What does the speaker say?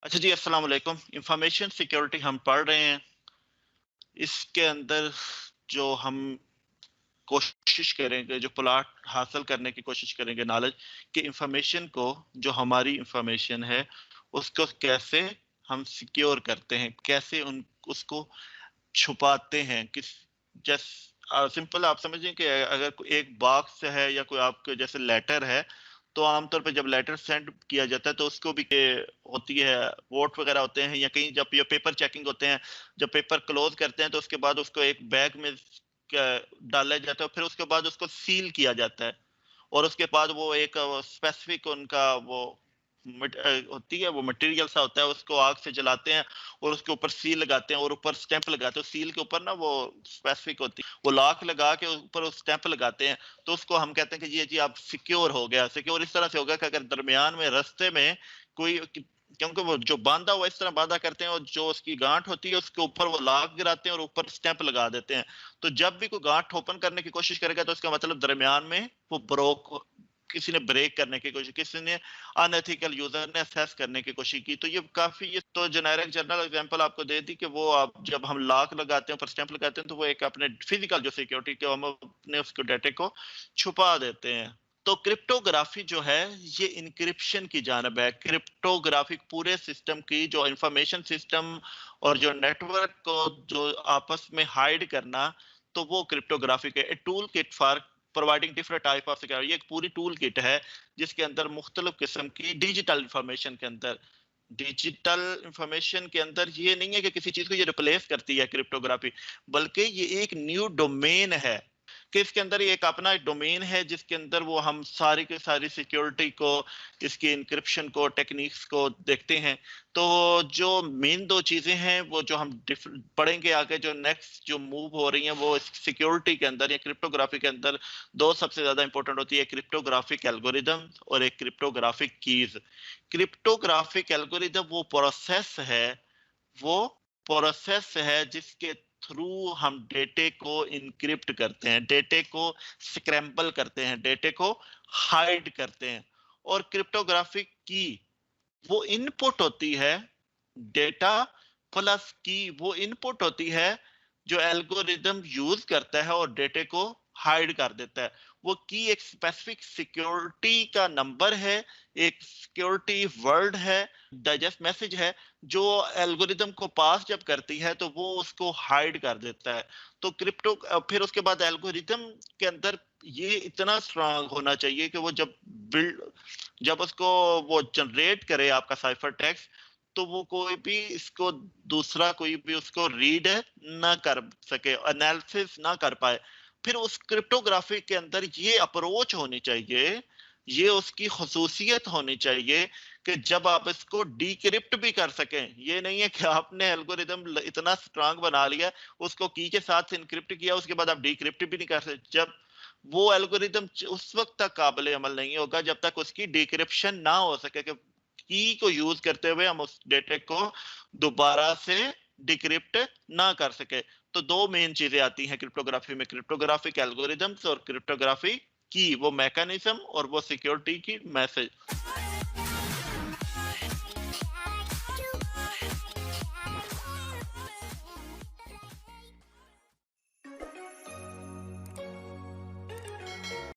اچھا جی، السلام علیکم۔ انفارمیشن سیکیورٹی ہم پڑھ رہے ہیں۔ اس کے اندر جو ہم کوشش کریں گے، جو پلاٹ حاصل کرنے کی کوشش کریں گے نالج کہ انفارمیشن کو، جو ہماری انفارمیشن ہے اس کو کیسے ہم سیکیور کرتے ہیں، کیسے اس کو چھپاتے ہیں، جس سمپل آپ سمجھیں کہ اگر کوئی ایک باکس ہے یا کوئی آپ کے جیسے لیٹر ہے، تو عام طور پہ جب لیٹر سینڈ کیا جاتا ہے تو اس کو بھی ہوتی ہے، ووٹ وغیرہ ہوتے ہیں، یا کہیں جب یہ پیپر چیکنگ ہوتے ہیں، جب پیپر کلوز کرتے ہیں تو اس کے بعد اس کو ایک بیگ میں ڈالا جاتا ہے، پھر اس کے بعد اس کو سیل کیا جاتا ہے، اور اس کے بعد وہ ایک اسپیسیفک ان کا وہ ہوتی ہے، وہ مٹیریل سا ہوتا ہے، اس کو آگ سے جلاتے ہیں اور اس کے اوپر سیل لگاتے ہیں اور اوپر سٹیمپ لگاتے ہیں۔ سیل کے اوپر نا وہ اسپیسیفک ہوتی ہے، وہ لاک لگا کے اوپر سٹیمپ لگاتے ہیں، تو اس کو ہم کہتے ہیں کہ یہ جی آپ سیکیور ہو گیا۔ سیکیور اس طرح سے ہوگا کہ اگر درمیان میں رستے میں کوئی، کیونکہ وہ جو باندھا ہوا اس طرح باندھا کرتے ہیں، اور جو اس کی گانٹ ہوتی ہے اس کے اوپر وہ لاک گراتے ہیں اور اوپر سٹیمپ لگا دیتے ہیں، تو جب بھی کوئی گانٹ اوپن کرنے کی کوشش کرے گا تو اس کا مطلب درمیان میں وہ کسی نے بریک کرنے کی کوشش، کسی نے ان ایتھیکل یوزر نے اسیس کرنے کی کوشش کی۔ تو یہ کافی، یہ تو جنیرک جنرل ایگزامپل آپ کو دے دی کہ وہ آپ جب ہم لاک لگاتے ہیں اوپر سٹیمپ لگاتے ہیں تو وہ ایک اپنے فزیکل جو سیکیورٹی کے ہم اپنے اس کو ڈیٹے کو چھپا دیتے ہیں۔ تو کرپٹوگرافی جو ہے یہ انکرپشن کی جانب ہے۔ کرپٹوگرافی پورے سسٹم کی، جو انفارمیشن سسٹم اور جو نیٹ ورک کو جو آپس میں ہائیڈ کرنا، تو وہ کرپٹوگرافی کے tool kit for providing different type of security, یہ ایک پوری ٹول کٹ ہے جس کے اندر مختلف قسم کی ڈیجیٹل انفارمیشن کے اندر، ڈیجیٹل انفارمیشن کے اندر یہ نہیں ہے کہ کسی چیز کو یہ ریپلیس کرتی ہے کرپٹوگرافی، بلکہ یہ ایک نیو ڈومین ہے کہ اس کے اندر ایک اپنا ڈومین ہے جس کے اندر وہ ہم ساری کی ساری سیکیورٹی کو، اس کی انکرپشن کو، ٹیکنیکس کو دیکھتے ہیں۔ تو جو مین دو چیزیں ہیں وہ جو ہم پڑھیں گے آگے، جو نیکسٹ جو موو ہو رہی ہیں وہ سیکیورٹی کے اندر یا کرپٹوگرافی کے اندر دو سب سے زیادہ امپورٹنٹ ہوتی ہے، کرپٹوگرافک الگوریدم اور ایک کرپٹوگرافک کیز۔ کرپٹوگرافک الگوریدم وہ پروسیس ہے جس کے تھرو ہم ڈیٹے کو انکرپٹ کرتے ہیں، ڈیٹے کو سکریمبل کرتے ہیں، ڈیٹے کو ہائیڈ کرتے ہیں۔ اور کرپٹوگرافک کی وہ ان پٹ ہوتی ہے، ڈیٹا پلس کی وہ ان پٹ ہوتی ہے جو الگوریدم یوز کرتا ہے اور ڈیٹے کو ہائیڈ کر دیتا ہے۔ وہ کی ایک اسپیسیفک سیکیورٹی کا نمبر ہے، ایک سیکیورٹی ورڈ ہے، ڈائجسٹ میسج ہے جو الگوریدم کو پاس جب کرتی ہے تو وہ اس کو ہائیڈ کر دیتا ہے۔ تو پھر اس کے بعد الگوریدم کے اندر یہ اتنا اسٹرانگ ہونا چاہیے کہ وہ جب اس کو وہ جنریٹ کرے آپ کا سائفر ٹیکسٹ، تو وہ کوئی بھی اس کو دوسرا کوئی بھی اس کو ریڈ نہ کر سکے، انالیسس نہ کر پائے۔ پھر اس کرپٹوگرافی کے اندر یہ اپروچ ہونی چاہیے، یہ اس کی خصوصیت ہونی چاہیے کہ جب آپ اس کو ڈیکرپٹ بھی کر سکیں، یہ نہیں ہے کہ آپ نے الگوریدم اتنا سٹرانگ بنا لیا، اس کو کی کے ساتھ انکرپٹ کیا، اس کے بعد آپ ڈیکرپٹ بھی نہیں کر سکتے، جب وہ الگوریدم اس وقت تک قابل عمل نہیں ہوگا جب تک اس کی ڈیکرپشن نہ ہو سکے، کہ کی کو یوز کرتے ہوئے ہم اس ڈیٹے کو دوبارہ سے ڈیکرپٹ نہ کر سکے۔ تو دو مین چیزیں آتی ہیں کرپٹوگرافی میں، کرپٹوگرافک الگوریدمز اور کرپٹوگرافی کی، وہ میکانزم اور وہ سیکیورٹی کی میسج۔